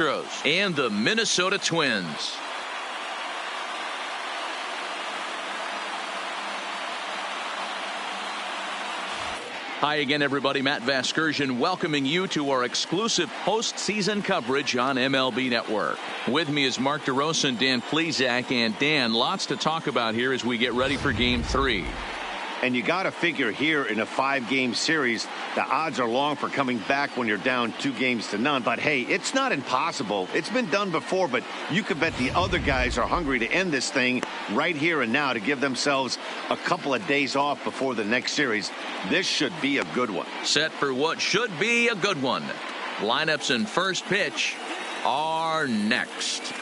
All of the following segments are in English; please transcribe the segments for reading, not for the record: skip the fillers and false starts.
Astros and the Minnesota Twins. Hi again, everybody. Matt Vasgersian welcoming you to our exclusive postseason coverage on MLB Network. With me is Mark DeRosa and Dan Plesac. And Dan, lots to talk about here as we get ready for Game 3. And you got to figure here in a 5-game series, the odds are long for coming back when you're down 2-0. But hey, it's not impossible. It's been done before, but you could bet the other guys are hungry to end this thing right here and now to give themselves a couple of days off before the next series. This should be a good one. Set for what should be a good one. Lineups and first pitch are next.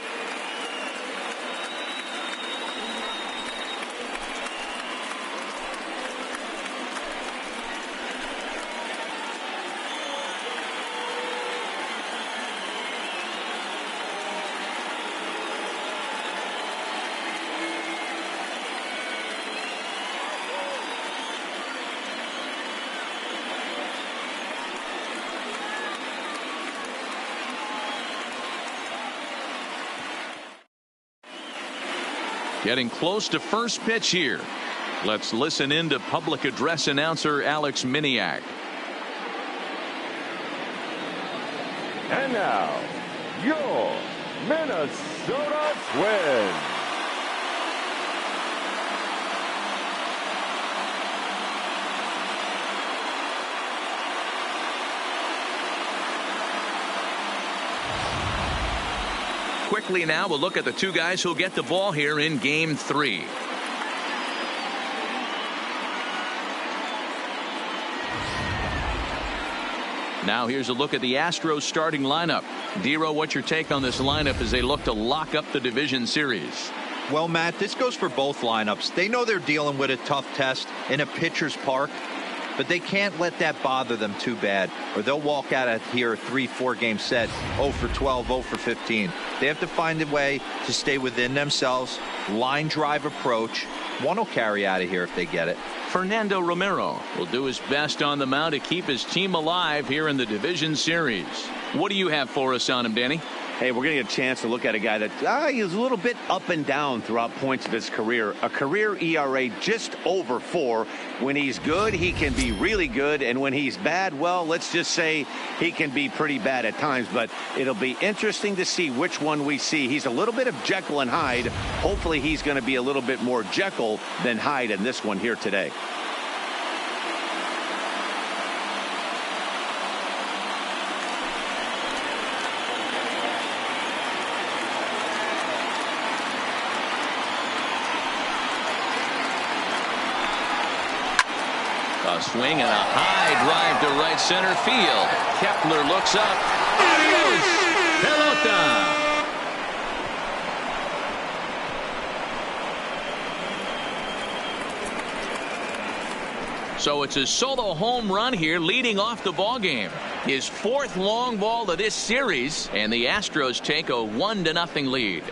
Getting close to first pitch here. Let's listen in to public address announcer Alex Miniak. And now, your Minnesota Twins. Quickly now, we'll look at the two guys who'll get the ball here in Game 3. Now here's a look at the Astros starting lineup. Dero, what's your take on this lineup as they look to lock up the division series? Well, Matt, this goes for both lineups. They know they're dealing with a tough test in a pitcher's park, but they can't let that bother them too bad, or they'll walk out of here a 3-4 game set, 0 for 12, 0 for 15. They have to find a way to stay within themselves, line drive approach. One will carry out of here if they get it. Fernando Romero will do his best on the mound to keep his team alive here in the division series. What do you have for us on him, Danny? Hey, we're going to get a chance to look at a guy that he's a little bit up and down throughout points of his career. A career ERA just over 4. When he's good, he can be really good. And when he's bad, well, let's just say he can be pretty bad at times. But it'll be interesting to see which one we see. He's a little bit of Jekyll and Hyde. Hopefully he's going to be a little bit more Jekyll than Hyde in this one here today. A swing and a high drive to right center field. Kepler looks up. Adios, pelota. So it's a solo home run here leading off the ball game. His 4th long ball of this series, and the Astros take a 1-0 lead.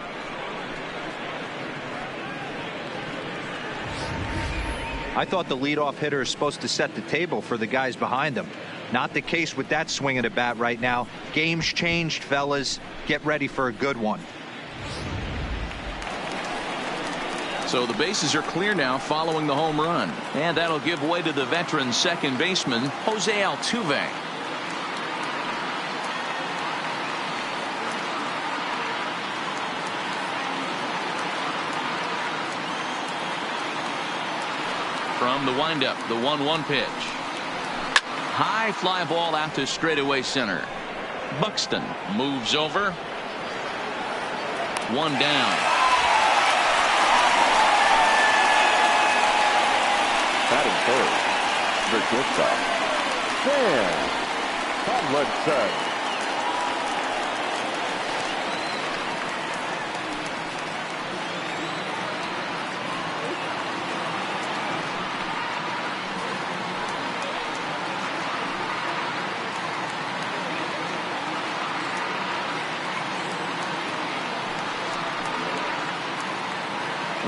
I thought the leadoff hitter is supposed to set the table for the guys behind him. Not the case with that swing of the bat right now. Game's changed, fellas. Get ready for a good one. So the bases are clear now following the home run. And that'll give way to the veteran second baseman, Jose Altuve. From the windup, the 1-1 pitch. High fly ball out to straightaway center. Buxton moves over. 1 down. Batting third, the shortstop, Dan Tomlinson.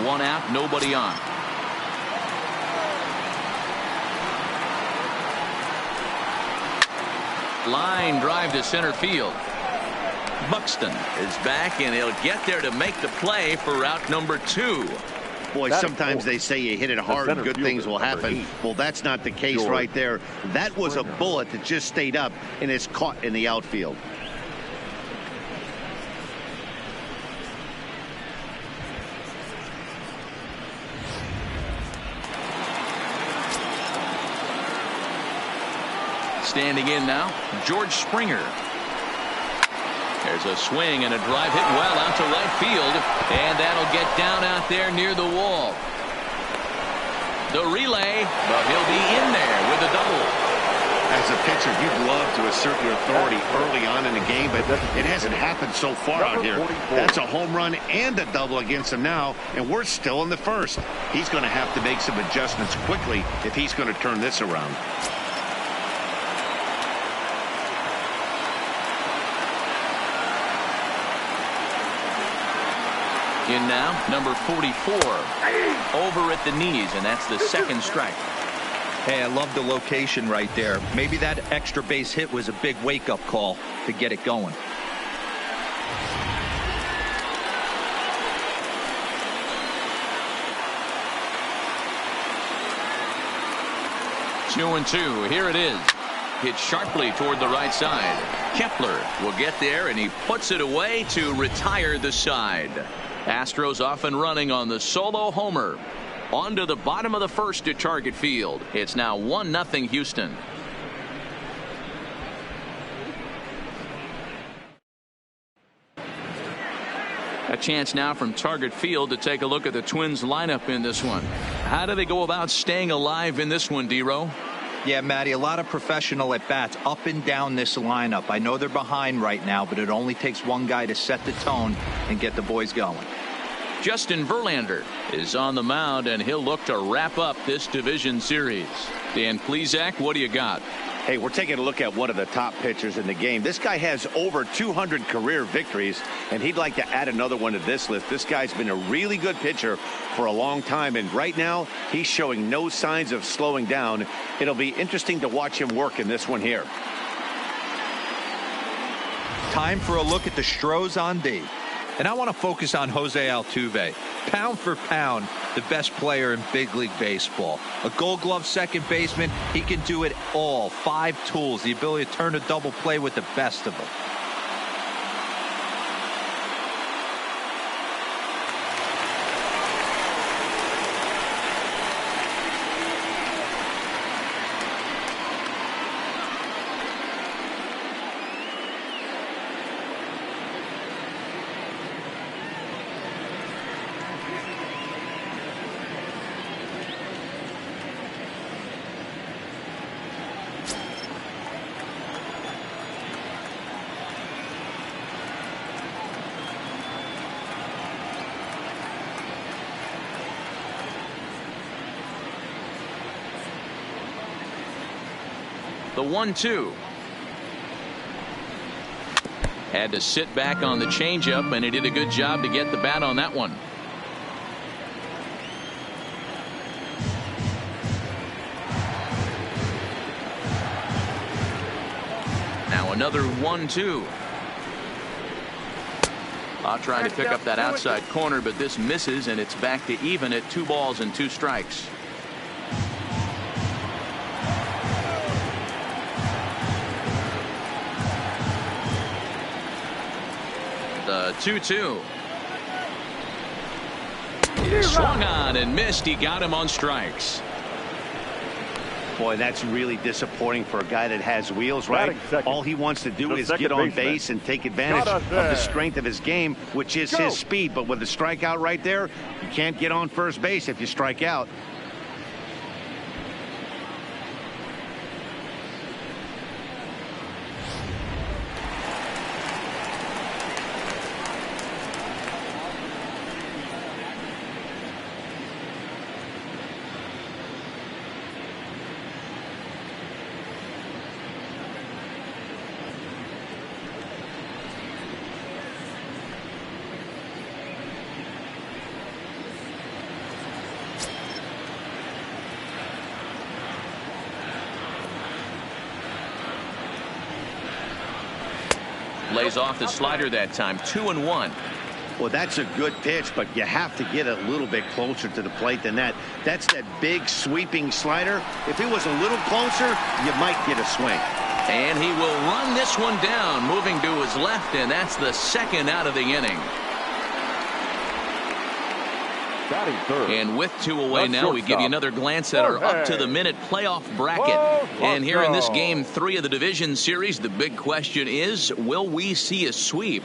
One out, nobody on. Line drive to center field. Buxton is back, and he'll get there to make the play for route number 2. Boy, sometimes they say you hit it hard and good things will happen. Well, that's not the case right there. That was a bullet that just stayed up and is caught in the outfield. Standing in now, George Springer. There's a swing and a drive hit well out to right field, and that'll get down out there near the wall. The relay, but he'll be in there with a double. As a pitcher, you'd love to assert your authority early on in the game, but it hasn't happened so far out here. That's a home run and a double against him now, and we're still in the first. He's going to have to make some adjustments quickly if he's going to turn this around. In now, number 44, over at the knees, and that's the second strike. Hey, I love the location right there. Maybe that extra base hit was a big wake-up call to get it going. Two and two. Here it is. Hit sharply toward the right side. Kepler will get there, and he puts it away to retire the side. Astros off and running on the solo homer. On to the bottom of the first at Target Field. It's now 1-0 Houston. A chance now from Target Field to take a look at the Twins lineup in this one. How do they go about staying alive in this one, D-Row? Yeah, Matty, a lot of professional at-bats up and down this lineup. I know they're behind right now, but it only takes one guy to set the tone and get the boys going. Justin Verlander is on the mound, and he'll look to wrap up this division series. Dan Plesac, what do you got? Hey, we're taking a look at one of the top pitchers in the game. This guy has over 200 career victories, and he'd like to add another one to this list. This guy's been a really good pitcher for a long time, and right now he's showing no signs of slowing down. It'll be interesting to watch him work in this one here. Time for a look at the Astros on D. And I want to focus on Jose Altuve. Pound for pound, the best player in big league baseball. A Gold Glove second baseman, he can do it all. 5 tools, the ability to turn a double play with the best of them. The 1-2. Had to sit back on the changeup, and he did a good job to get the bat on that one. Now another 1-2. I'll try to pick up that outside corner, but this misses, and it's back to even at 2 balls and 2 strikes. The 2-2. Swung on and missed. He got him on strikes. Boy, that's really disappointing for a guy that has wheels, right? All he wants to do is get on base and take advantage of the strength of his game, which is his speed. But with the strikeout right there, you can't get on first base if you strike out. lays off the slider that time. 2-1. Well, that's a good pitch, but you have to get a little bit closer to the plate than that. That's that big sweeping slider. If it was a little closer, you might get a swing. And he will run this one down, moving to his left, and that's the second out of the inning. And with 2 away now, we give you another glance at our up-to-the-minute playoff bracket. And here in this Game 3 of the division series, the big question is, will we see a sweep?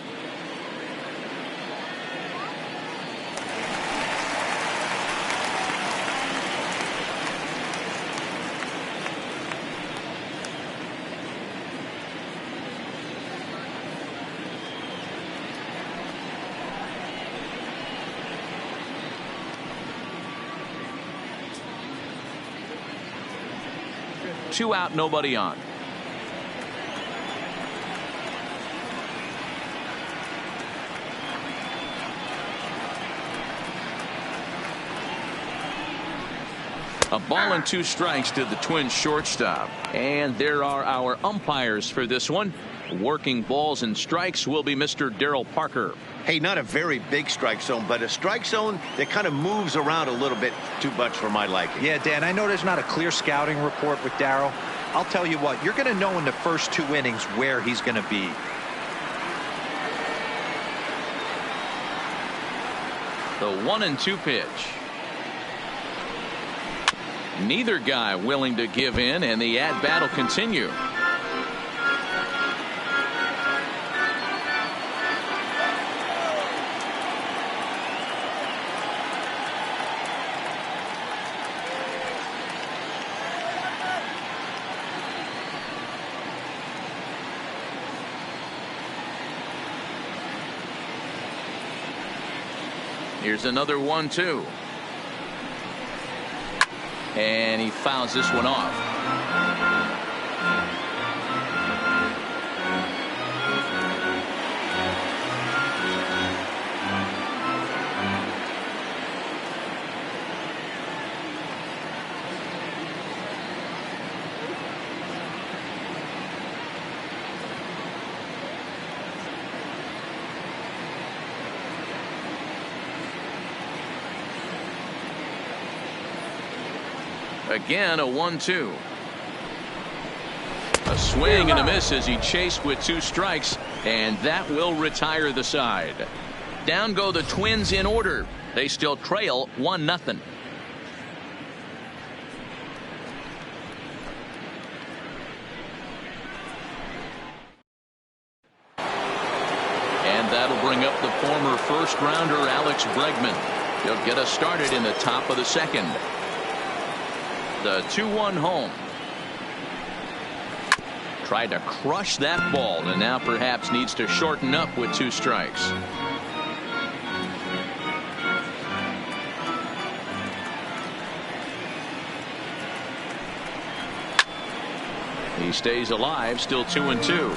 Two out, nobody on. A ball and 2 strikes to the Twins shortstop. And there are our umpires for this one. Working balls and strikes will be Mr. Darryl Parker. Hey, not a very big strike zone, but a strike zone that kind of moves around a little bit too much for my liking. Yeah, Dan, I know there's not a clear scouting report with Darryl. I'll tell you what, you're going to know in the first 2 innings where he's going to be. The 1-2 pitch. Neither guy willing to give in, and the at-bat will continue. Here's another 1-2. And he fouls this one off. Again, a 1-2. A swing and a miss as he chased with 2 strikes, and that will retire the side. Down go the Twins in order. They still trail 1-0. And that'll bring up the former first-rounder Alex Bregman. He'll get us started in the top of the second. The 2-1 home. Tried to crush that ball, and now perhaps needs to shorten up with 2 strikes. He stays alive, still 2-2.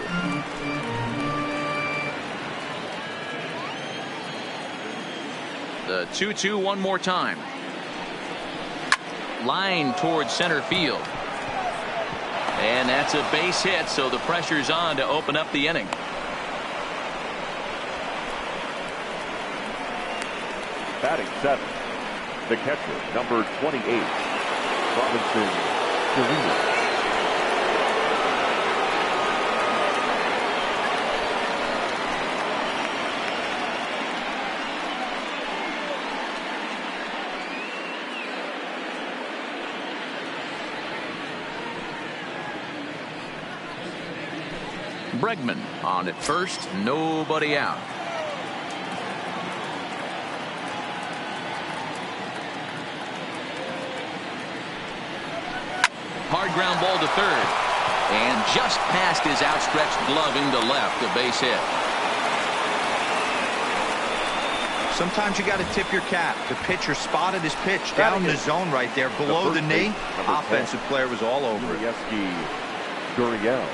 The 2-2 one more time. Line towards center field. And that's a base hit, so the pressure's on to open up the inning. Batting 7th, the catcher, number 28, Robinson Chirinos. Bregman on at first, nobody out. Hard ground ball to third, and just past his outstretched glove into left, a base hit. Sometimes you got to tip your cap. The pitcher spotted his pitch down the zone right there below the knee. Offensive player was all over it. Gurriel.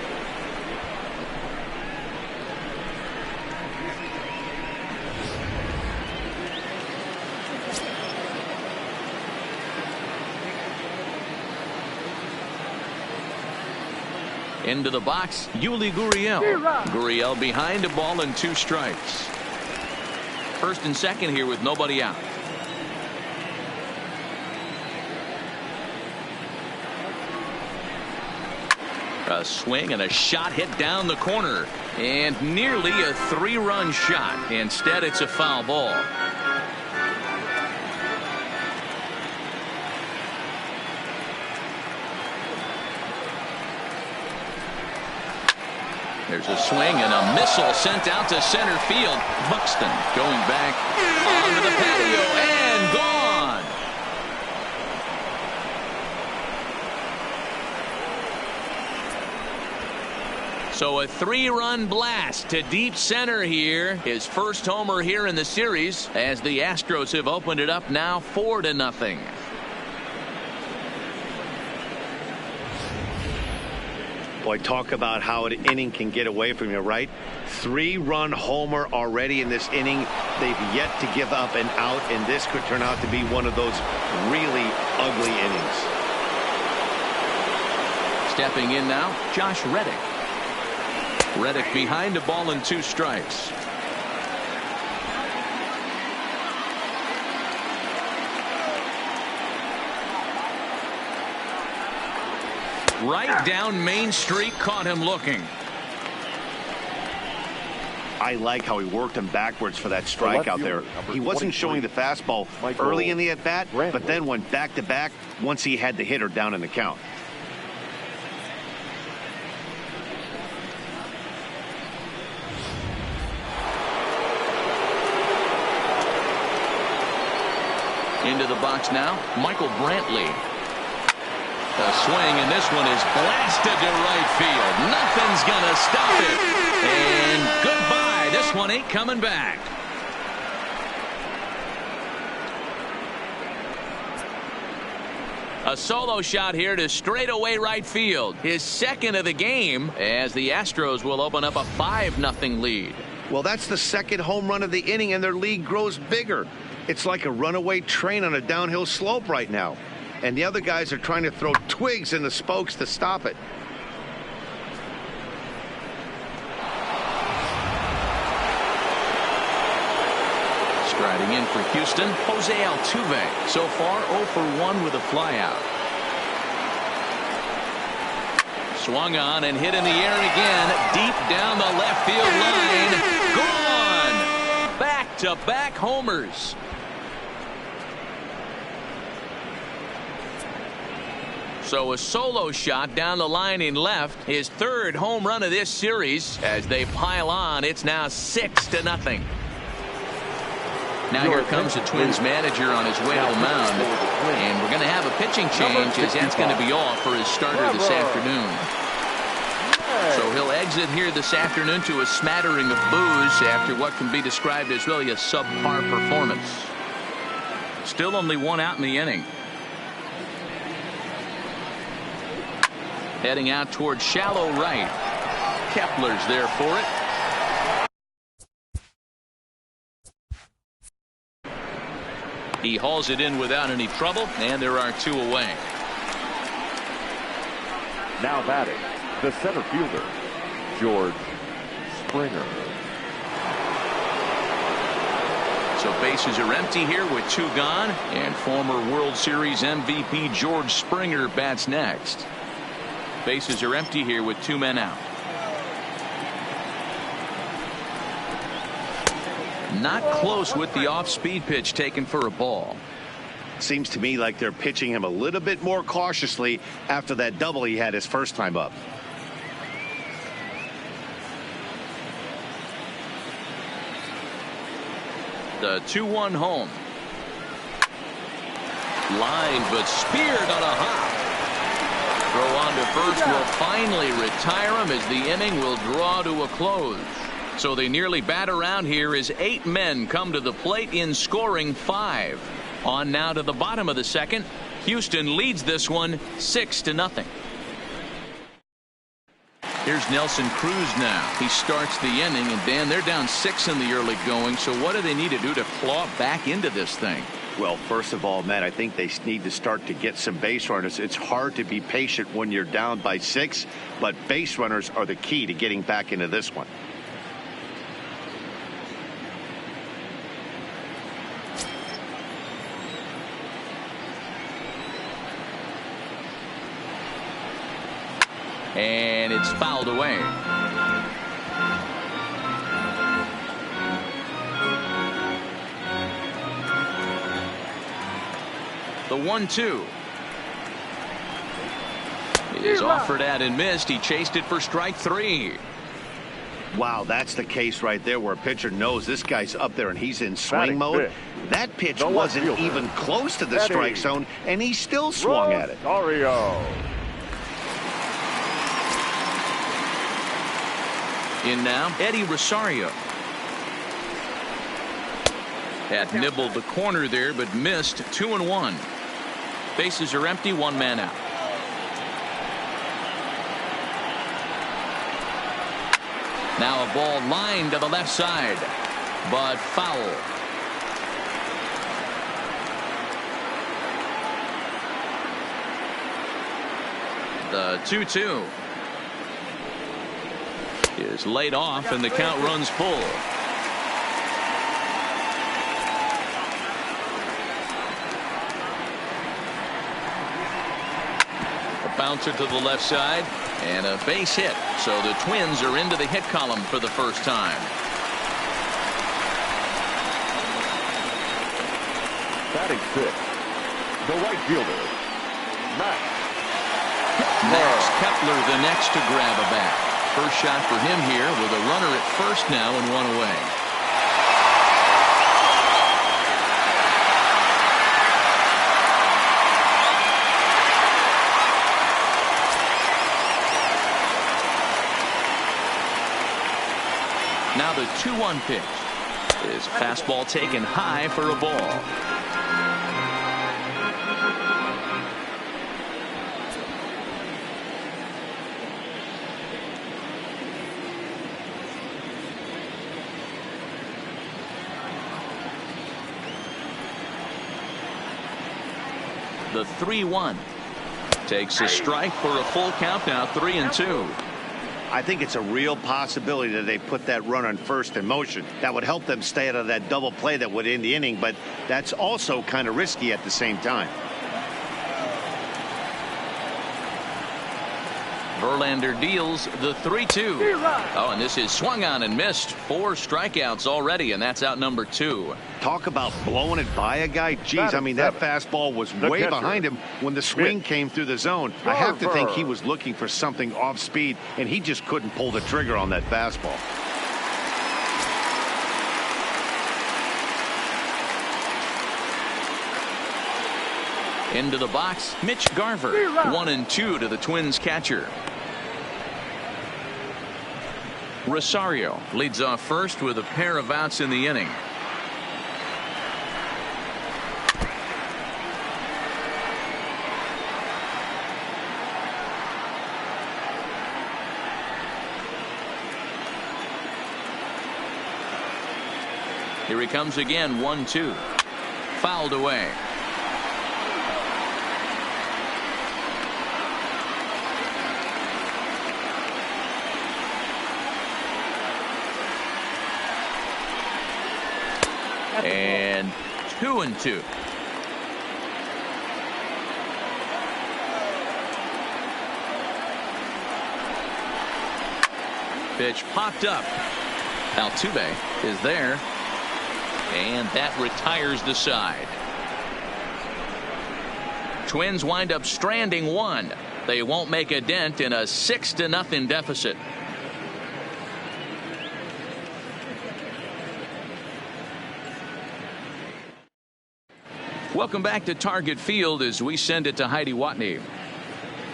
Into the box, Yuli Gurriel. Gurriel behind a ball and 2 strikes. First and second here with nobody out. A swing and a shot hit down the corner. And nearly a 3-run shot. Instead, it's a foul ball. There's a swing and a missile sent out to center field. Buxton going back onto the patio and gone. So a 3-run blast to deep center here. His first homer here in the series as the Astros have opened it up now 4-0. Boy, talk about how an inning can get away from you, right? 3-run homer already in this inning. They've yet to give up an out, and this could turn out to be one of those really ugly innings. Stepping in now, Josh Reddick. Reddick behind a ball and 2 strikes. Right down Main Street, caught him looking. I like how he worked him backwards for that strike out there. He wasn't showing the fastball early in the at-bat, but then went back-to-back once he had the hitter down in the count. Into the box now, Michael Brantley. A swing, and this one is blasted to right field. Nothing's gonna stop it. And goodbye. This one ain't coming back. A solo shot here to straightaway right field. His second of the game as the Astros will open up a 5-0 lead. Well, that's the second home run of the inning, and their lead grows bigger. It's like a runaway train on a downhill slope right now. And the other guys are trying to throw twigs in the spokes to stop it. Striding in for Houston, Jose Altuve. So far 0 for 1 with a flyout. Swung on and hit in the air again. Deep down the left field line. Gone! Back-to-back homers. So a solo shot down the line in left. His 3rd home run of this series. As they pile on, it's now 6-0. Now here comes the Twins manager on his way to the mound. And we're going to have a pitching change as that's going to be off for his starter this afternoon. So he'll exit here this afternoon to a smattering of boos after what can be described as really a subpar performance. Still only 1 out in the inning. Heading out toward shallow right. Kepler's there for it. He hauls it in without any trouble, and there are 2 away. Now batting, the center fielder, George Springer. So bases are empty here with 2 gone, and former World Series MVP George Springer bats next. Bases are empty here with 2 men out. Not close with the off-speed pitch taken for a ball. Seems to me like they're pitching him a little bit more cautiously after that double he had his first time up. The 2-1 home. Line, but speared on a hop. Throw on to first will finally retire him as the inning will draw to a close. So they nearly bat around here as 8 men come to the plate in scoring 5. On now to the bottom of the second. Houston leads this one 6-0. Here's Nelson Cruz now. He starts the inning, and Dan, they're down 6 in the early going. So what do they need to do to claw back into this thing? Well, first of all, Matt, I think they need to start to get some base runners. It's hard to be patient when you're down by 6, but base runners are the key to getting back into this one. And it's fouled away. The 1-2 is offered at and missed. He chased it for strike 3. Wow, that's the case right there where a pitcher knows this guy's up there and he's in swing mode. That pitch wasn't even close to the strike zone, and he still swung at it. In now, Eddie Rosario. Had nibbled the corner there, but missed. 2-1. Bases are empty, 1 man out. Now a ball lined to the left side, but foul. The 2-2 is laid off, and the count runs full. Bouncer to the left side and a base hit, so the Twins are into the hit column for the first time. Batting 6, the right fielder, Max Kepler the next to grab a bat. First shot for him here with a runner at first now and 1 away. Now the 2-1 pitch is fastball taken high for a ball. The 3-1 takes a strike for a full count, now 3-2. I think it's a real possibility that they put that run on first in motion. That would help them stay out of that double play that would end the inning, but that's also kind of risky at the same time. Verlander deals the 3-2. Oh, and this is swung on and missed. 4 strikeouts already, and that's out number 2. Talk about blowing it by a guy. Geez, I mean, that fastball was way behind him when the swing came through the zone. I have to think he was looking for something off speed, and he just couldn't pull the trigger on that fastball. Into the box, Mitch Garver. 1-2 to the Twins catcher. Rosario leads off first with a pair of outs in the inning. Here he comes again, 1-2. Fouled away. And 2-2. Pitch popped up. Altuve is there, and that retires the side. Twins wind up stranding 1. They won't make a dent in a 6-0 deficit. Welcome back to Target Field as we send it to Heidi Watney.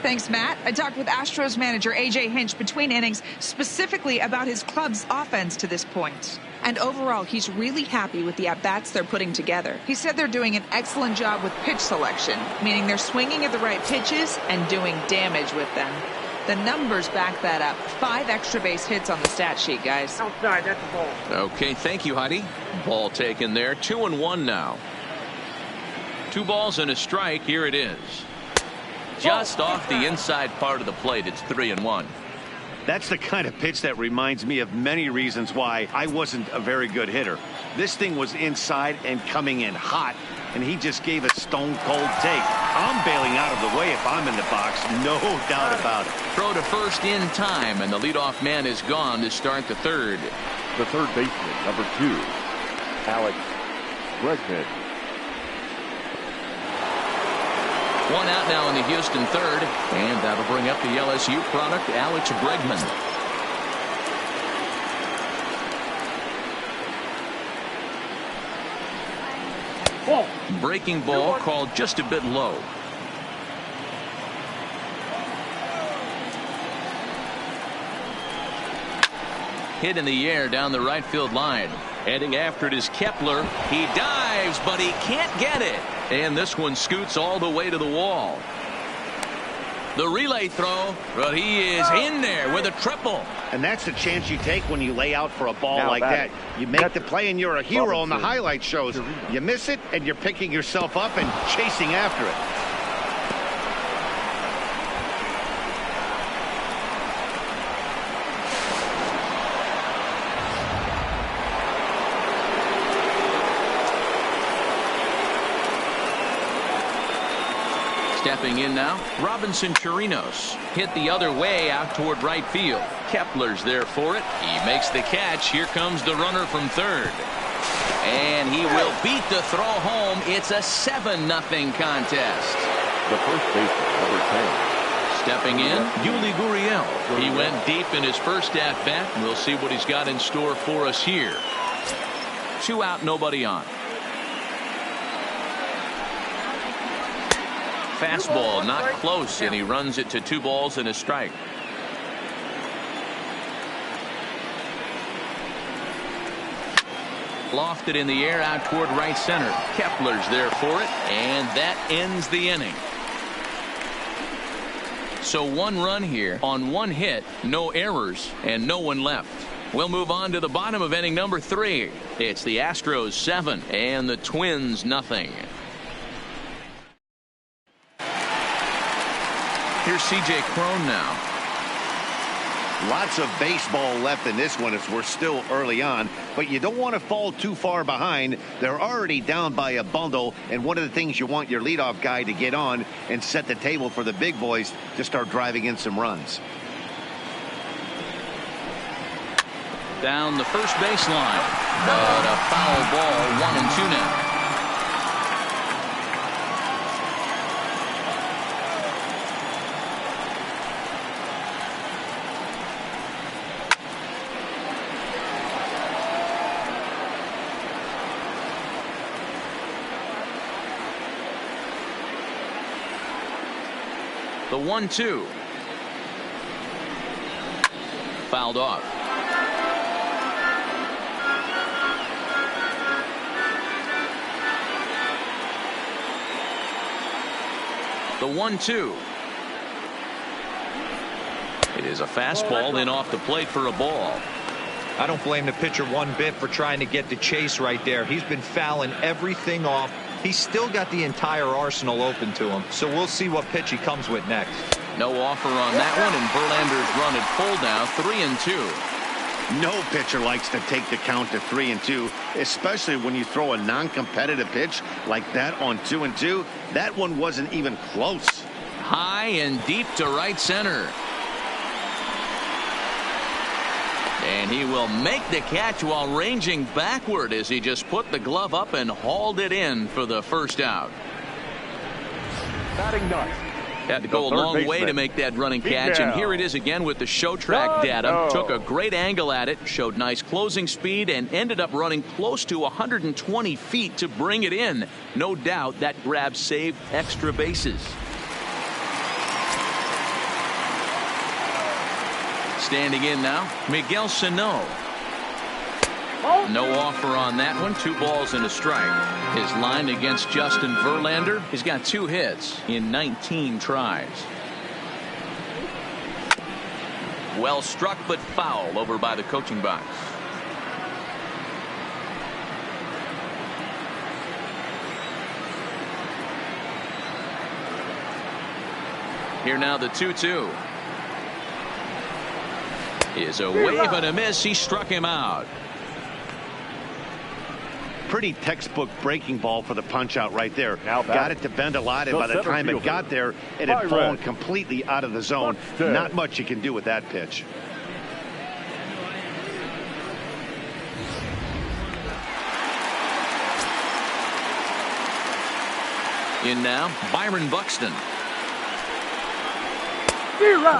Thanks, Matt. I talked with Astros manager A.J. Hinch between innings specifically about his club's offense to this point. And overall, he's really happy with the at-bats they're putting together. He said they're doing an excellent job with pitch selection, meaning they're swinging at the right pitches and doing damage with them. The numbers back that up. 5 extra base hits on the stat sheet, guys. Outside, that's a ball. Okay, thank you, Heidi. Ball taken there. 2-1 now. 2 balls and a strike. Here it is. Just off the inside part of the plate. It's 3-1. That's the kind of pitch that reminds me of many reasons why I wasn't a very good hitter. This thing was inside and coming in hot, and he just gave a stone-cold take. I'm bailing out of the way if I'm in the box, no doubt about it. Throw to first in time, and the leadoff man is gone to start the third. The third baseman, number 2, Alex Bregman. 1 out now in the Houston third, and that'll bring up the LSU product, Alex Bregman. Breaking ball called just a bit low. Hit in the air down the right field line. Heading after it is Kepler. He dives, but he can't get it. And this one scoots all the way to the wall. The relay throw, but he is in there with a triple. And that's the chance you take when you lay out for a ball Now like that. You make the play and you're a hero on the Robinson. highlight shows. You miss it and you're picking yourself up and chasing after it. Stepping in now, Robinson Chirinos. Hit the other way out toward right field. Kepler's there for it. He makes the catch. Here comes the runner from third. And he will beat the throw home. It's a 7-0 contest. The first baseman, number 10. Stepping in, Yuli Gurriel. He went deep in his first at-bat. We'll see what he's got in store for us here. 2 out, nobody on. Fastball not close, and he runs it to 2 balls and a strike. Lofted in the air out toward right center. Kepler's there for it, and that ends the inning. So 1 run here on 1 hit, no errors, and no one left. We'll move on to the bottom of inning number 3. It's the Astros 7 and the Twins nothing. Here's C.J. Cron now. Lots of baseball left in this one as we're still early on, but you don't want to fall too far behind. They're already down by a bundle, and one of the things you want your leadoff guy to get on and set the table for the big boys to start driving in some runs. Down the first baseline, but a foul ball, 1-2 now. The 1-2. Fouled off. The 1-2. It is a fastball, then off the plate for a ball. I don't blame the pitcher one bit for trying to get the chase right there. He's been fouling everything off. He's still got the entire arsenal open to him. So we'll see what pitch he comes with next. No offer on that one, and Verlander's run at full now, 3-2. No pitcher likes to take the count to 3-2, especially when you throw a non-competitive pitch like that on 2-2. That one wasn't even close. High and deep to right center. And he will make the catch while ranging backward as he just put the glove up and hauled it in for the first out. Batting ninth. Had to go a long way to make that running catch, and here it is again with the show track data. Took a great angle at it, showed nice closing speed, and ended up running close to 120 feet to bring it in. No doubt that grab saved extra bases. Standing in now, Miguel Sano. No offer on that one. 2 balls and a strike. His line against Justin Verlander, he's got 2 hits in 19 tries. Well struck, but foul over by the coaching box. Here now the 2-2. Is a wave and a miss. He struck him out. Pretty textbook breaking ball for the punch out right there. Now got it to bend a lot, and by the time it got there, it had fallen completely out of the zone. Not much you can do with that pitch. In now, Byron Buxton.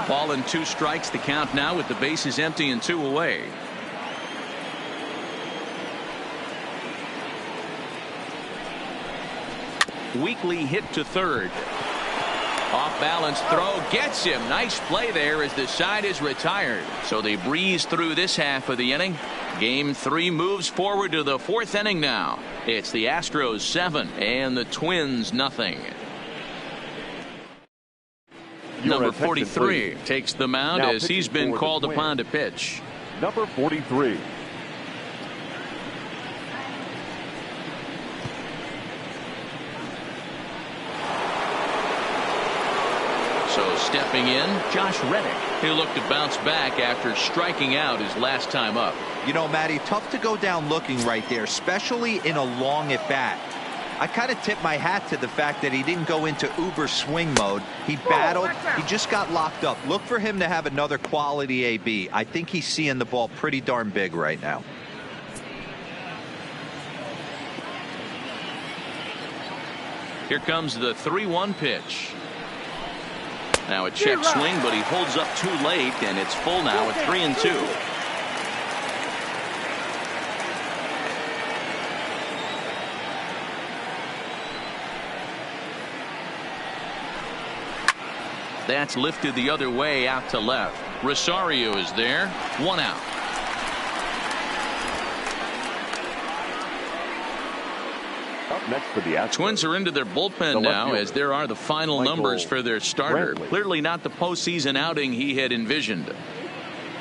Ball and 2 strikes, the count now with the bases empty and 2 away. Weekly hit to third. Off balance throw gets him. Nice play there as the side is retired. So they breeze through this half of the inning. Game 3 moves forward to the 4th inning now. It's the Astros 7 and the Twins nothing. Number 43 takes the mound as he's been called upon to pitch. Number 43. So stepping in, Josh Reddick. He looked to bounce back after striking out his last time up. You know, Matty, tough to go down looking right there, especially in a long at bat. I kind of tip my hat to the fact that he didn't go into uber swing mode. He battled. He just got locked up. Look for him to have another quality AB. I think he's seeing the ball pretty darn big right now. Here comes the 3-1 pitch. Now a check swing, but he holds up too late, and it's full now at 3-2. That's lifted the other way out to left. Rosario is there. 1 out. Up next for the Astros. Twins are into their bullpen now as there are the final numbers for their starter. Clearly not the postseason outing he had envisioned.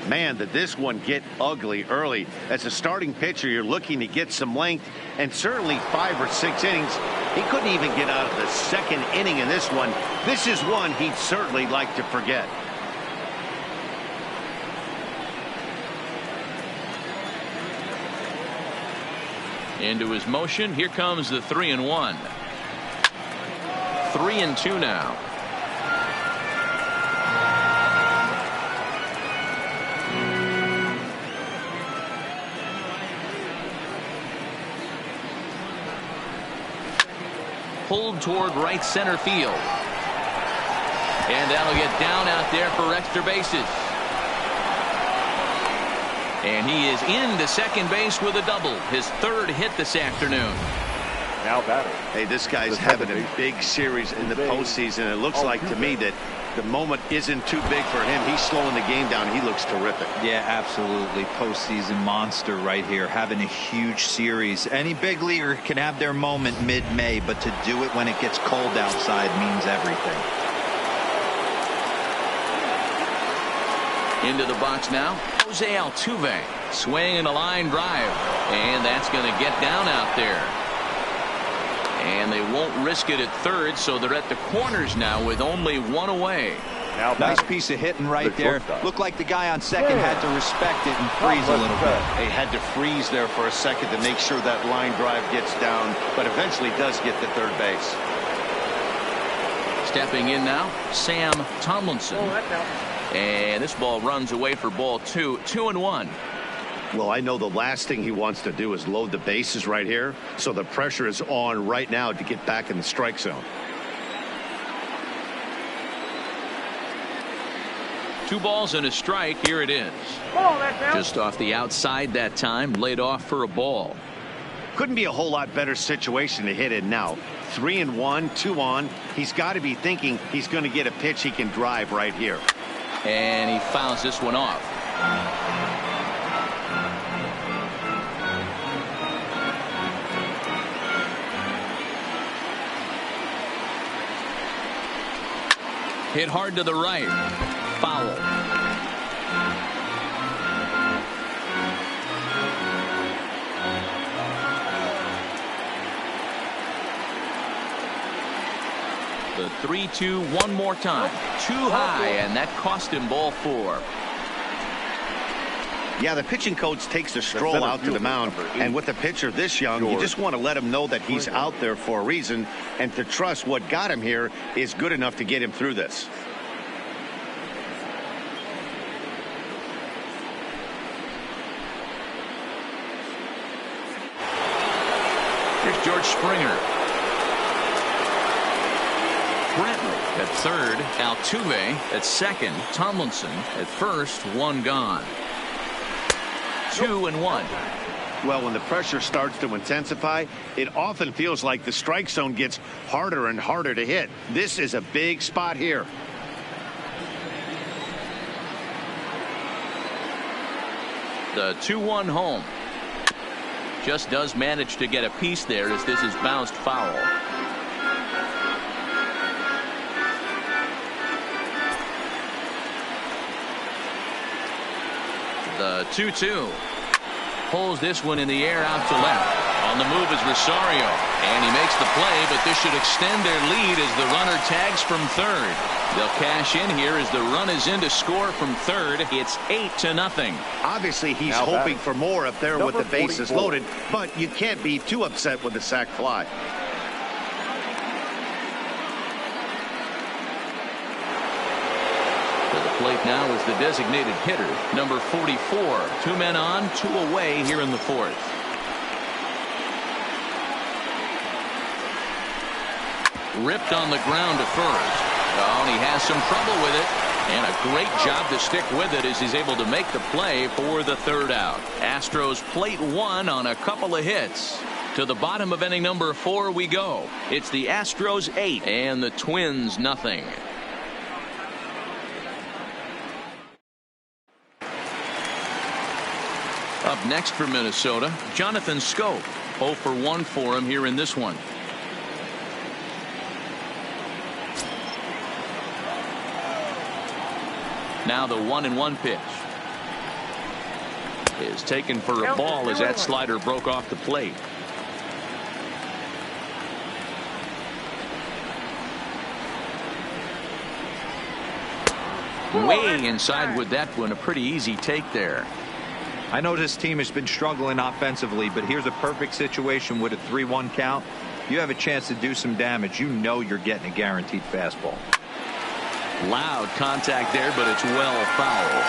Man, did this one get ugly early. As a starting pitcher, you're looking to get some length, and certainly 5 or 6 innings. He couldn't even get out of the 2nd inning in this one. This is one he'd certainly like to forget. Into his motion. Here comes the 3-1. 3-2 now. Pulled toward right center field. And that'll get down out there for extra bases. And he is into second base with a double. His 3rd hit this afternoon. Now batting. Hey, this guy's having a big series in the postseason. It looks like to me that the moment isn't too big for him. He's slowing the game down. He looks terrific. Yeah, absolutely. Postseason monster right here, having a huge series. Any big leaguer can have their moment mid-May, but to do it when it gets cold outside means everything. Into the box now, Jose Altuve swinging a line drive, and that's going to get down out there. And they won't risk it at third, so they're at the corners now with only 1 away. Nice piece of hitting right there. Looked like the guy on second had to respect it and freeze a little bit. They had to freeze there for a second to make sure that line drive gets down, but eventually does get to third base. Stepping in now, Sam Tomlinson. And this ball runs away for ball 2. 2-1. Well, I know the last thing he wants to do is load the bases right here, so the pressure is on right now to get back in the strike zone. 2 balls and a strike. Here it is. Just off the outside that time, laid off for a ball. Couldn't be a whole lot better situation to hit in now. 3-1, 2 on. He's got to be thinking he's going to get a pitch he can drive right here. And he fouls this one off. Hit hard to the right. Foul. The 3-2 one more time. Too high, and that cost him ball 4. Yeah, the pitching coach takes a stroll out to the mound, and with a pitcher this young, you just want to let him know that he's out there for a reason, and to trust what got him here is good enough to get him through this. Here's George Springer. Brantley at third, Altuve at second, Tomlinson at first, one gone. 2-1. Well, when the pressure starts to intensify, it often feels like the strike zone gets harder and harder to hit. This is a big spot here. The 2-1 home. Just does manage to get a piece there as this is bounced foul. The 2-2. Pulls this one in the air out to left. On the move is Rosario. And he makes the play, but this should extend their lead as the runner tags from third. They'll cash in here as the run is in to score from third. It's 8-0. Obviously, he's hoping for more up there with the bases loaded, but you can't be too upset with the sac fly. Plate now is the designated hitter, number 44. 2 men on, 2 away here in the 4th. Ripped on the ground to first. Oh, and he has some trouble with it. And a great job to stick with it as he's able to make the play for the 3rd out. Astros plate 1 on a couple of hits. To the bottom of inning number 4 we go. It's the Astros 8 and the Twins nothing. Up next for Minnesota, Jonathan Schoop. 0 for 1 for him here in this one. Now the 1-1 pitch is taken for a ball as that slider broke off the plate. Way inside with that one. A pretty easy take there. I know this team has been struggling offensively, but here's a perfect situation with a 3-1 count. You have a chance to do some damage. You know you're getting a guaranteed fastball. Loud contact there, but it's well fouled.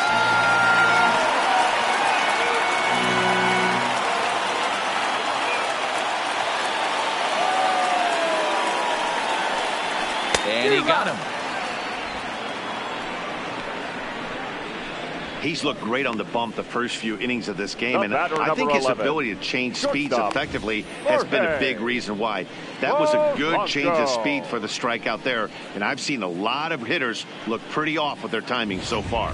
And he got him. He's looked great on the bump the first few innings of this game, and I think his ability to change speeds effectively has been a big reason why. That was a good change of speed for the strikeout there, and I've seen a lot of hitters look pretty off with their timing so far.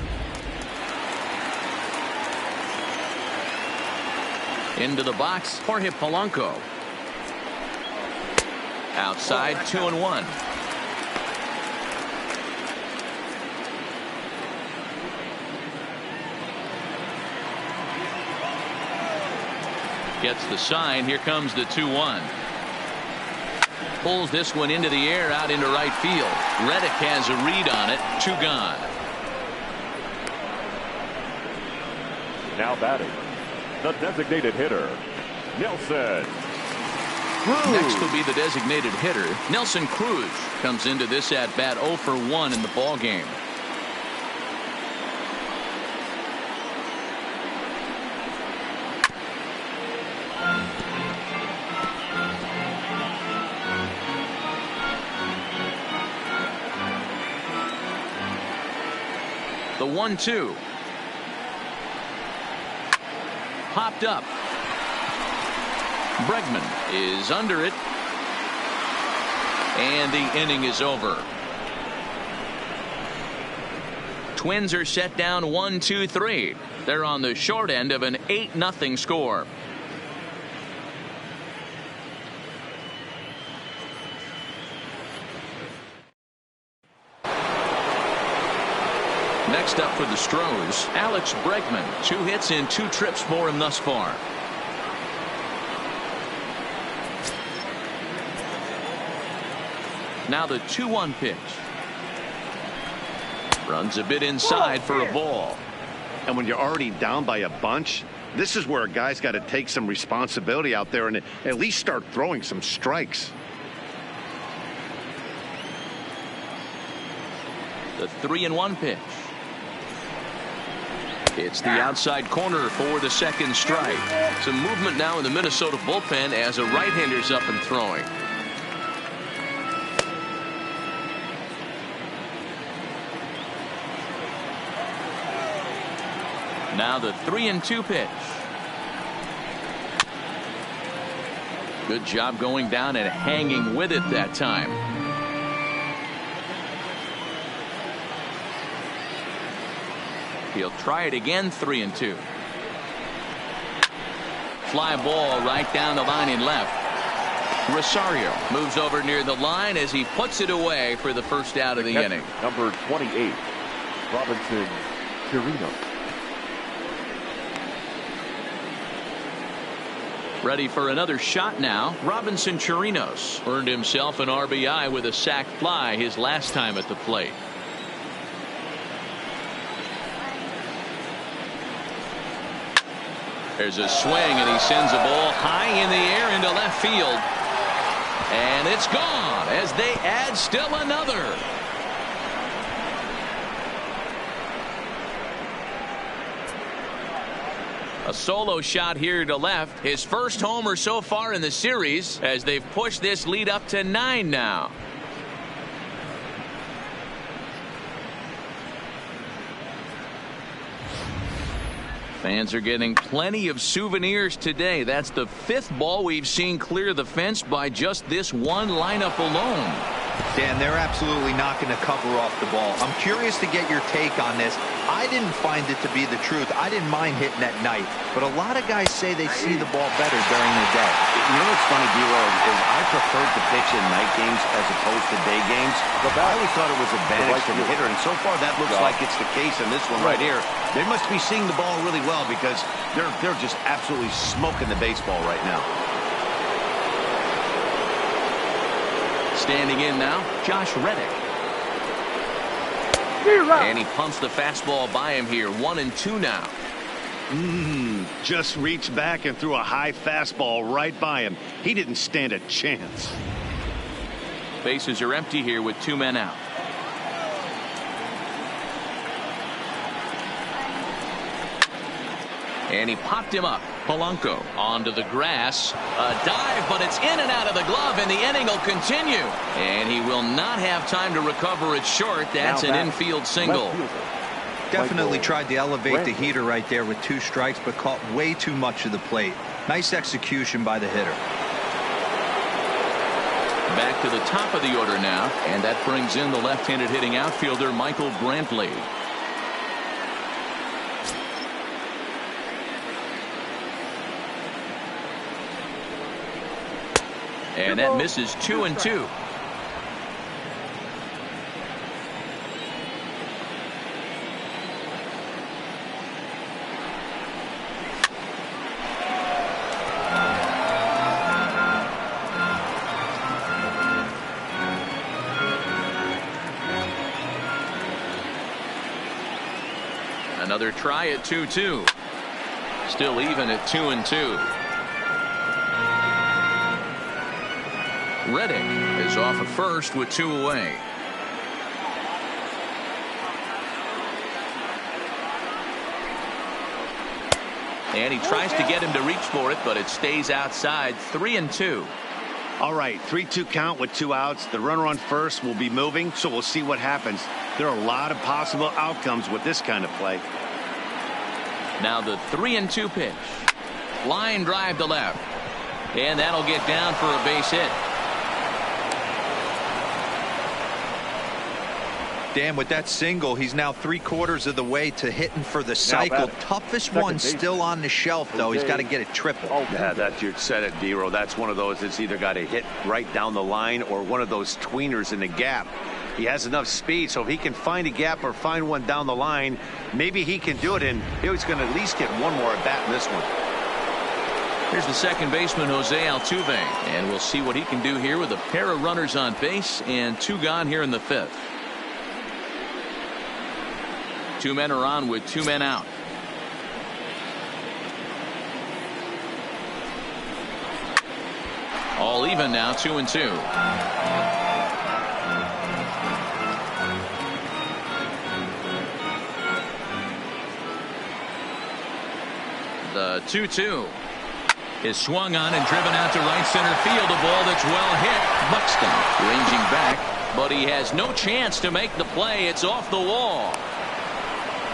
Into the box, Jorge Polanco. Outside, 2-1. Gets the sign. Here comes the 2-1. Pulls this one into the air out into right field. Reddick has a read on it. 2 gone. Now batting, the designated hitter, Nelson. Next will be the designated hitter, Nelson Cruz. Comes into this at bat 0 for 1 in the ball game. The 1-2. Popped up. Bregman is under it. And the inning is over. Twins are set down 1-2-3. They're on the short end of an 8-0 score. Next up for the Astros, Alex Bregman. 2 hits and 2 trips for him thus far. Now the 2-1 pitch. Runs a bit inside for a ball. And when you're already down by a bunch, this is where a guy's got to take some responsibility out there and at least start throwing some strikes. The 3-1 pitch. It's the outside corner for the second strike. Some movement now in the Minnesota bullpen as a right-hander's up and throwing. Now the 3-2 pitch. Good job going down and hanging with it that time. He'll try it again. 3-2. Fly ball right down the line in left. Rosario moves over near the line as he puts it away for the first out of the inning. Number 28, Robinson Chirinos. Ready for another shot now. Robinson Chirinos earned himself an RBI with a sac fly his last time at the plate. There's a swing and he sends a ball high in the air into left field. And it's gone as they add still another. A solo shot here to left. His first homer so far in the series as they've pushed this lead up to 9 now. Fans are getting plenty of souvenirs today. That's the 5th ball we've seen clear the fence by just this one lineup alone. Dan, they're absolutely not going to cover off the ball. I'm curious to get your take on this. I didn't find it to be the truth. I didn't mind hitting at night, but a lot of guys say they see the ball better during the day. You know what's funny, D-Lo, is I preferred to pitch in night games as opposed to day games. I always thought it was advantage to the hitter, and so far that looks like it's the case in this one right here. They must be seeing the ball really well because they're just absolutely smoking the baseball right now. Standing in now, Josh Reddick. And he pumps the fastball by him here. 1-2 now. Just reached back and threw a high fastball right by him. He didn't stand a chance. Bases are empty here with 2 men out. And he popped him up. Polanco onto the grass. A dive, but it's in and out of the glove, and the inning will continue. And he will not have time to recover it short. That's an infield single. Definitely tried to elevate the heater right there with 2 strikes, but caught way too much of the plate. Nice execution by the hitter. Back to the top of the order now, and that brings in the left-handed hitting outfielder Michael Brantley. And that misses. 2-2. Another try at 2-2. Still even at 2-2. Reddick is off at first with 2 away. And he tries to get him to reach for it, but it stays outside. 3-2. All right, 3-2 count with 2 outs. The runner on first will be moving, so we'll see what happens. There are a lot of possible outcomes with this kind of play. Now the 3-2 pitch. Line drive to left. And that'll get down for a base hit. Dan, with that single, he's now 3/4 of the way to hitting for the cycle. Toughest one still on the shelf, though. He's got to get it triple. Yeah, you said it, D-Ro. That's one of those that's either got to hit right down the line or one of those tweeners in the gap. He has enough speed, so if he can find a gap or find one down the line, maybe he can do it, and he's going to at least get one more at bat in this one. Here's the second baseman, Jose Altuve, and we'll see what he can do here with a pair of runners on base and 2 gone here in the 5th. 2 men are on with 2 men out. All even now, 2-2. The 2-2 is swung on and driven out to right center field. A ball that's well hit. Buxton ranging back, but he has no chance to make the play. It's off the wall.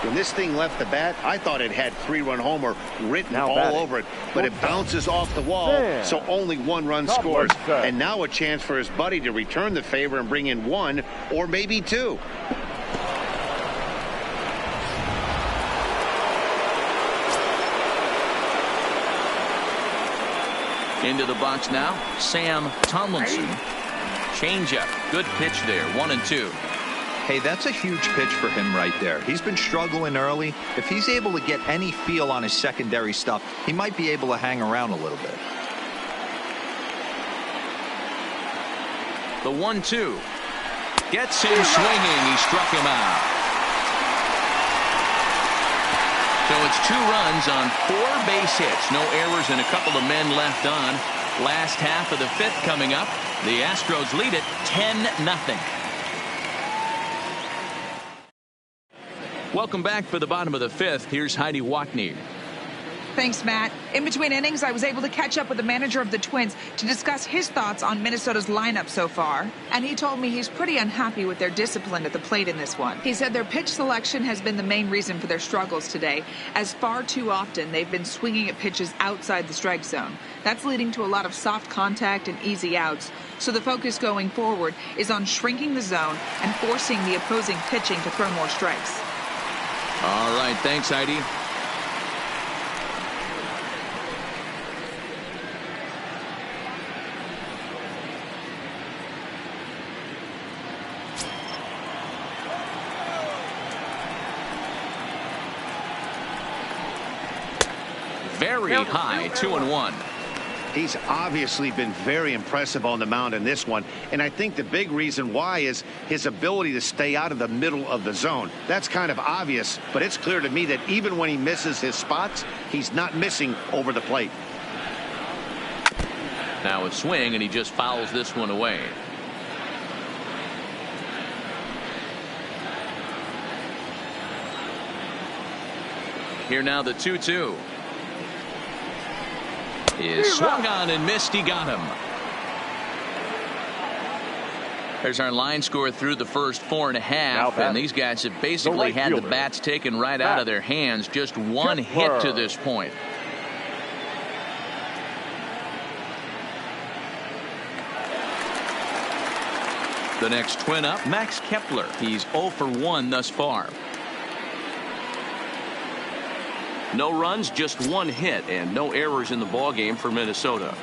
When this thing left the bat, I thought it had 3-run homer written all over it, but it bounces off the wall, so only 1 run scores. And now a chance for his buddy to return the favor and bring in 1 or maybe 2. Into the box now, Sam Tomlinson. Changeup, good pitch there, 1-2. Hey, that's a huge pitch for him right there. He's been struggling early. If he's able to get any feel on his secondary stuff, he might be able to hang around a little bit. The 1-2 gets him swinging. He struck him out. So it's 2 runs on 4 base hits. No errors and a couple of men left on. Last half of the 5th coming up. The Astros lead it 10-0. Welcome back for the bottom of the 5th. Here's Heidi Watney. Thanks, Matt. In between innings, I was able to catch up with the manager of the Twins to discuss his thoughts on Minnesota's lineup so far. And he told me he's pretty unhappy with their discipline at the plate in this one. He said their pitch selection has been the main reason for their struggles today, as far too often they've been swinging at pitches outside the strike zone. That's leading to a lot of soft contact and easy outs. So the focus going forward is on shrinking the zone and forcing the opposing pitching to throw more strikes. All right, thanks, Heidi. Very high, 2-1. He's obviously been very impressive on the mound in this one, and I think the big reason why is his ability to stay out of the middle of the zone. That's kind of obvious, but it's clear to me that even when he misses his spots, he's not missing over the plate. Now a swing, and he just fouls this one away. Here now the 2-2. Is swung on and missed. He got him. There's our line score through the first 4.5, and these guys have basically had the bats taken right out of their hands. Just 1 hit to this point. The next twin up, Max Kepler. He's 0 for 1 thus far. No runs, just 1 hit, and no errors in the ballgame for Minnesota.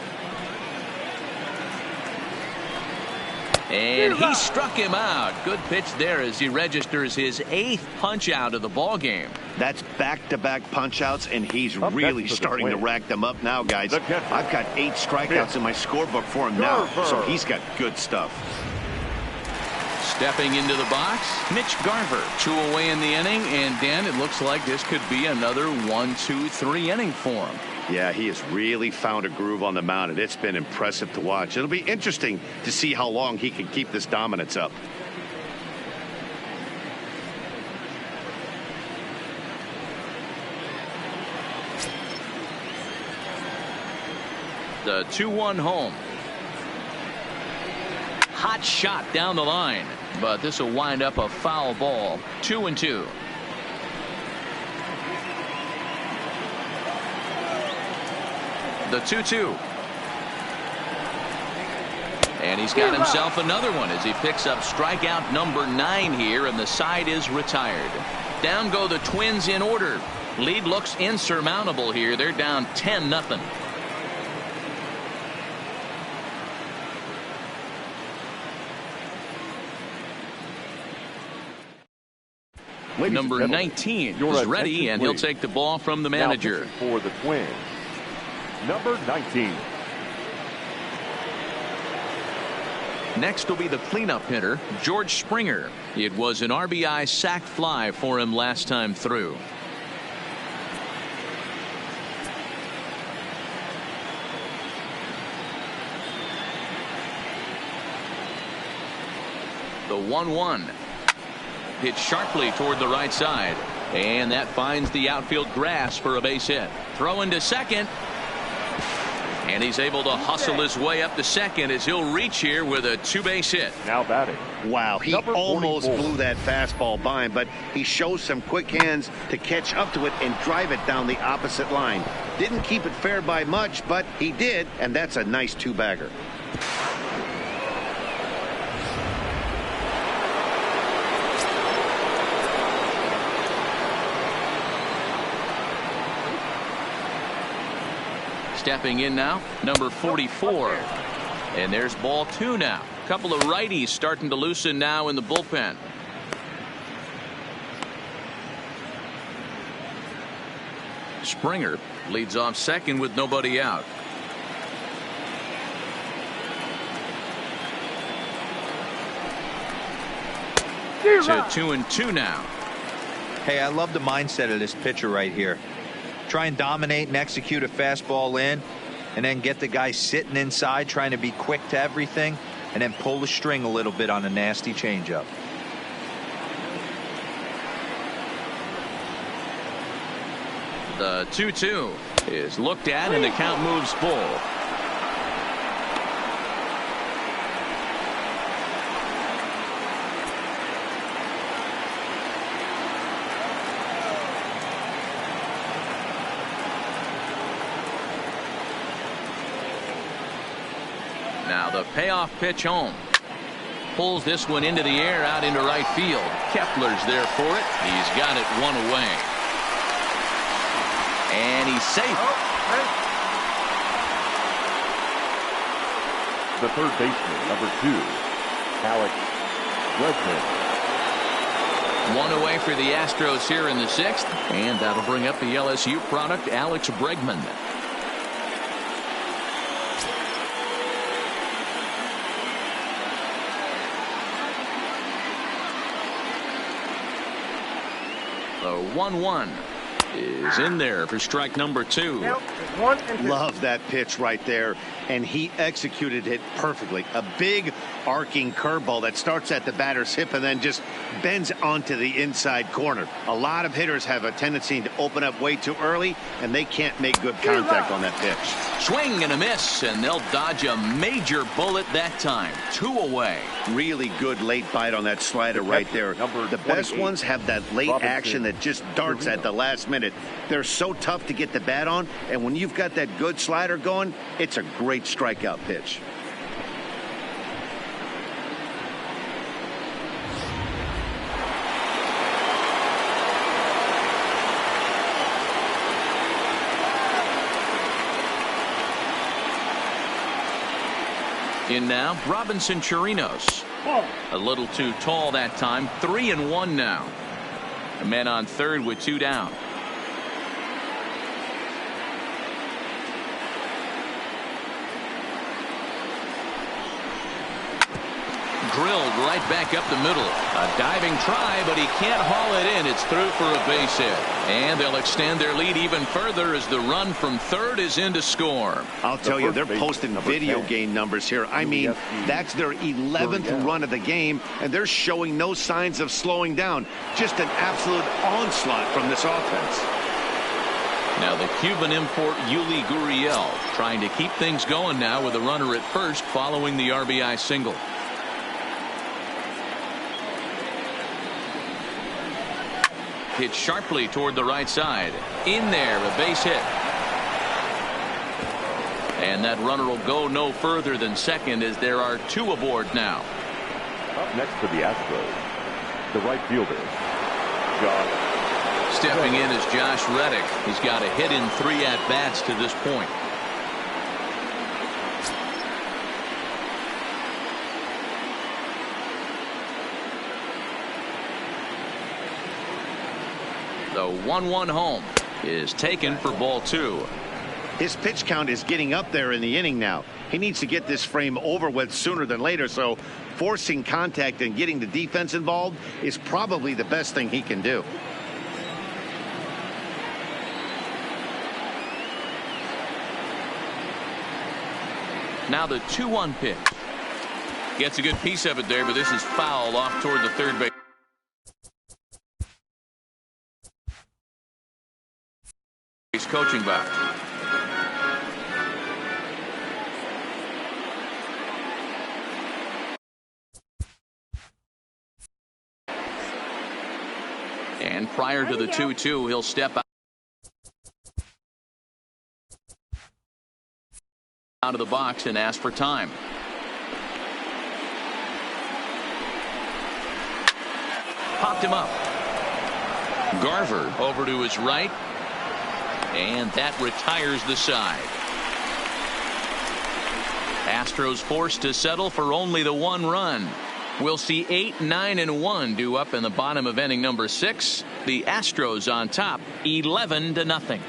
And he struck him out. Good pitch there as he registers his 8th punch out of the ballgame. That's back-to-back punch-outs, and he's really starting to rack them up now, guys. I've got 8 strikeouts in my scorebook for him now, so he's got good stuff. Stepping into the box, Mitch Garver. 2 away in the inning, and Dan, it looks like this could be another 1-2-3 inning for him. Yeah, he has really found a groove on the mound, and it's been impressive to watch. It'll be interesting to see how long he can keep this dominance up. The 2-1 home. Hot shot down the line, but this will wind up a foul ball. 2-2. The 2-2. And he's got himself another one as he picks up strikeout number 9 here, and the side is retired. Down go the Twins in order. Lead looks insurmountable here. They're down 10-0. Number 19 is ready, and he'll take the ball from the manager. For the Twins, number 19. Next will be the cleanup hitter, George Springer. It was an RBI sac fly for him last time through. The 1-1. Hit sharply toward the right side. And that finds the outfield grass for a base hit. Throw into second. And he's able to hustle his way up to second as he'll reach here with a two-base hit. Now batting. Wow, he Number almost 44. blew that fastball by him, but he shows some quick hands to catch up to it and drive it down the opposite line. Didn't keep it fair by much, but he did, and that's a nice two-bagger. Stepping in now, number 44. And there's ball 2 now. A couple of righties starting to loosen now in the bullpen. Springer leads off second with nobody out. To 2-2 now. Hey, I love the mindset of this pitcher right here. Try and dominate and execute a fastball in, and then get the guy sitting inside trying to be quick to everything, and then pull the string a little bit on a nasty changeup. The 2-2 is looked at, and the count moves full. Now the payoff pitch home. Pulls this one into the air out into right field. Kepler's there for it. He's got it one away. And he's safe. The third baseman, number 2, Alex Bregman. One away for the Astros here in the 6th. And that'll bring up the LSU product, Alex Bregman. The 1-1 is in there for strike number 2. Love that pitch right there, and he executed it perfectly. A big arcing curveball that starts at the batter's hip and then just bends onto the inside corner. A lot of hitters have a tendency to open up way too early, and they can't make good contact on that pitch. Swing and a miss, and they'll dodge a major bullet that time. 2 away. Really good late bite on that slider right there. The best ones have that late action that just darts at the last minute. They're so tough to get the bat on, and when you've got that good slider going, it's a great strikeout pitch. In now, Robinson Chirinos. A little too tall that time. 3-1 now. A man on third with 2 down. Drilled right back up the middle. A diving try, but he can't haul it in. It's through for a base hit. And they'll extend their lead even further as the run from third is in to score. I'll tell you, they're posting video game numbers here. I mean, that's their 11th run of the game, and they're showing no signs of slowing down. Just an absolute onslaught from this offense. Now the Cuban import Yuli Gurriel trying to keep things going now with a runner at first following the RBI single. Hit sharply toward the right side. In there, a base hit. And that runner will go no further than second as there are 2 aboard now. Up next for the Astros, the right fielder, Josh. Stepping in is Josh Reddick. He's got a hit in 3 at-bats to this point. The 1-1 home is taken for ball 2. His pitch count is getting up there in the inning now. He needs to get this frame over with sooner than later, so forcing contact and getting the defense involved is probably the best thing he can do. Now the 2-1 pitch. Gets a good piece of it there, but this is foul off toward the third base. He's coaching back. And prior to the 2-2, he'll step out of the box and ask for time. Popped him up. Garver over to his right. And that retires the side. Astros forced to settle for only the 1 run. We'll see 8, 9, and 1 due up in the bottom of inning number 6. The Astros on top, 11-0.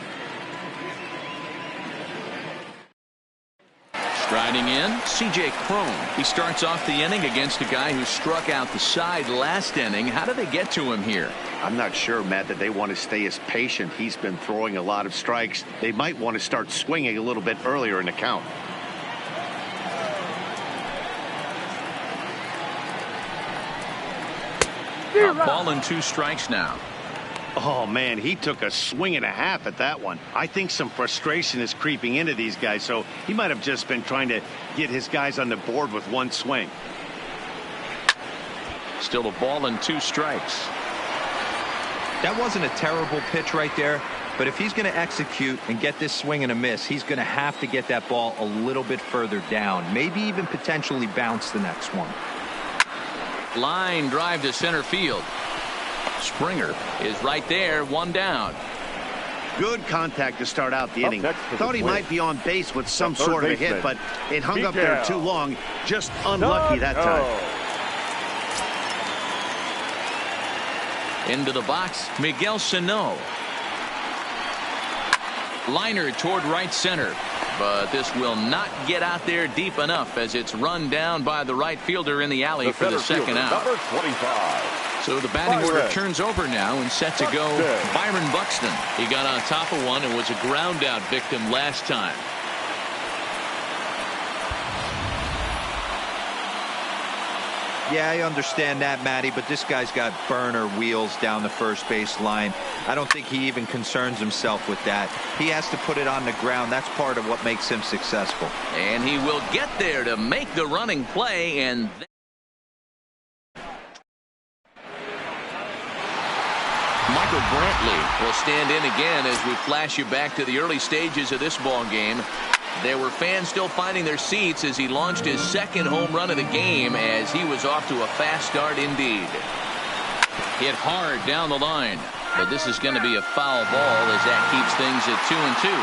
Striding in, C.J. Cron. He starts off the inning against a guy who struck out the side last inning. How do they get to him here? I'm not sure, Matt, that they want to stay as patient. He's been throwing a lot of strikes. They might want to start swinging a little bit earlier in the count. A ball and 2 strikes now. Oh, man, he took a swing and a half at that one. I think some frustration is creeping into these guys, so he might have just been trying to get his guys on the board with 1 swing. Still a ball and 2 strikes. That wasn't a terrible pitch right there, but if he's going to execute and get this swing and a miss, he's going to have to get that ball a little bit further down, maybe even potentially bounce the next one. Line drive to center field. Springer is right there, 1 down. Good contact to start out the inning. Thought he might be on base with some sort of a hit, but it hung up there too long. Just unlucky that time. Into the box, Miguel Sano. Liner toward right center. But this will not get out there deep enough as it's run down by the right fielder in the alley for the second out. Number 25. So the batting order turns over now and set to go Byron Buxton. He got on top of one and was a ground out victim last time. Yeah, I understand that, Matty, but this guy's got burner wheels down the first base line. I don't think he even concerns himself with that. He has to put it on the ground. That's part of what makes him successful. And he will get there to make the running play, and Michael Brantley will stand in again as we flash you back to the early stages of this ball game. There were fans still finding their seats as he launched his second home run of the game as he was off to a fast start indeed. Hit hard down the line, but this is going to be a foul ball as that keeps things at 2-2.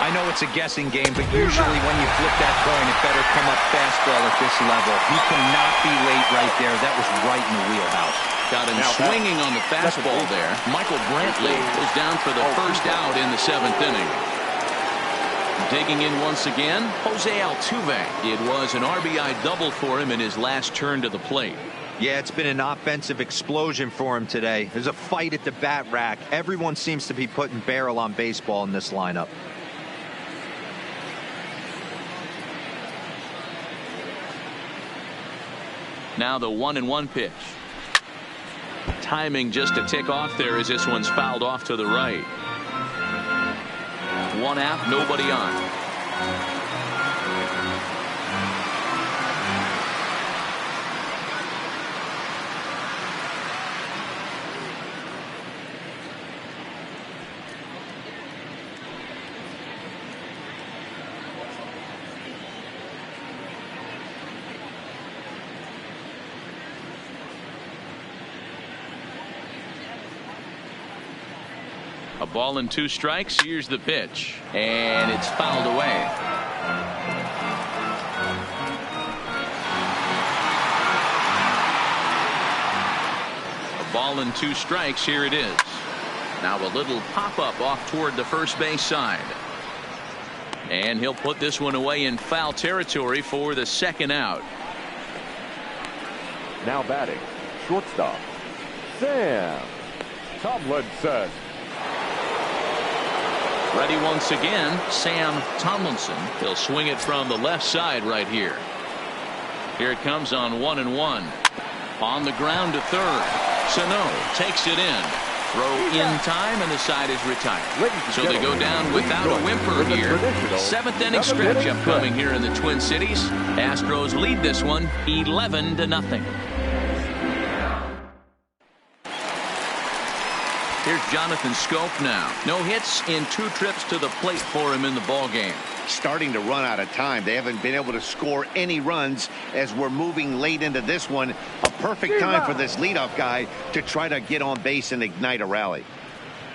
I know it's a guessing game, but usually when you flip that coin, it better come up fastball at this level. He cannot be late right there. That was right in the wheelhouse. Got him swinging on the fastball there. Michael Brantley is down for the first out in the 7th inning. Digging in once again, Jose Altuve. It was an RBI double for him in his last turn to the plate. Yeah, it's been an offensive explosion for him today. There's a fight at the bat rack. Everyone seems to be putting barrel on baseball in this lineup. Now the 1-1 pitch. Timing just a tick off there as this one's fouled off to the right. 1 out, nobody on. A ball and 2 strikes. Here's the pitch, and it's fouled away. A ball and 2 strikes. Here it is. Now a little pop up off toward the first base side. And he'll put this one away in foul territory for the second out. Now batting, shortstop, Sam Tomlinson. Ready once again, Sam Tomlinson. He'll swing it from the left side right here. Here it comes on 1-1. On the ground to third. Sano takes it in. Throw in time, and the side is retired. So they go down without a whimper here. Seventh inning stretch upcoming here in the Twin Cities. Astros lead this one 11-0. Here's Jonathan Scope now. No hits in 2 trips to the plate for him in the ballgame. Starting to run out of time. They haven't been able to score any runs as we're moving late into this one. A perfect time for this leadoff guy to try to get on base and ignite a rally.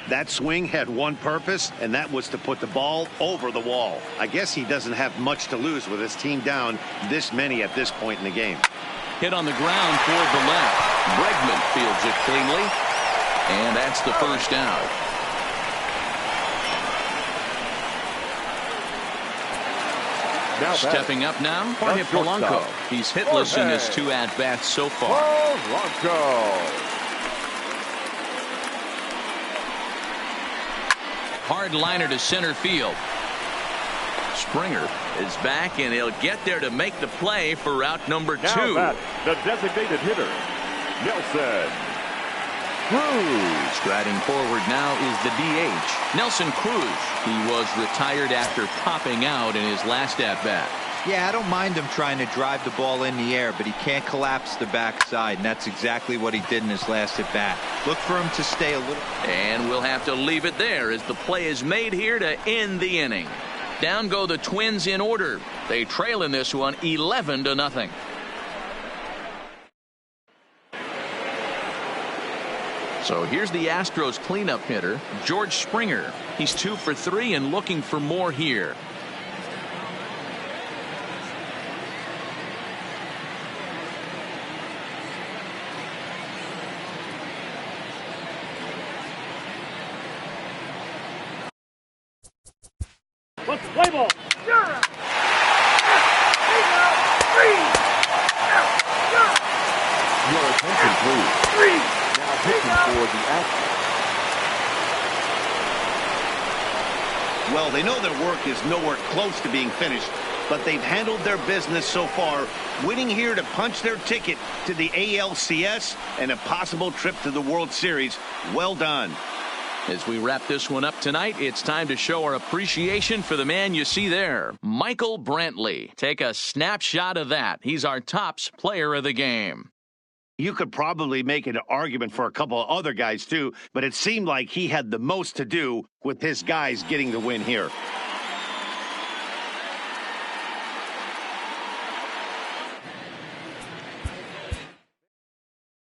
That swing had one purpose, and that was to put the ball over the wall. I guess he doesn't have much to lose with his team down this many at this point in the game. Hit on the ground toward the left. Bregman fields it cleanly. And that's the first out. Now stepping up now, Jorge Polanco. He's hitless in his 2 at-bats so far. Polanco. Hard liner to center field. Springer is back, and he'll get there to make the play for route number 2. Now that, the designated hitter, Nelson Cruz. Striding forward now is the DH, Nelson Cruz. He was retired after popping out in his last at-bat. Yeah, I don't mind him trying to drive the ball in the air, but he can't collapse the backside, and that's exactly what he did in his last at-bat. Look for him to stay a little. And we'll have to leave it there as the play is made here to end the inning. Down go the Twins in order. They trail in this one 11-0. So here's the Astros cleanup hitter, George Springer. He's 2 for 3 and looking for more here. Let's play ball. Your attention, please. Now pitching for the Astros. Well, they know their work is nowhere close to being finished, but they've handled their business so far, winning here to punch their ticket to the ALCS and a possible trip to the World Series. Well done. As we wrap this one up tonight, it's time to show our appreciation for the man you see there, Michael Brantley. Take a snapshot of that. He's our tops player of the game. You could probably make an argument for a couple of other guys, too, but it seemed like he had the most to do with his guys getting the win here.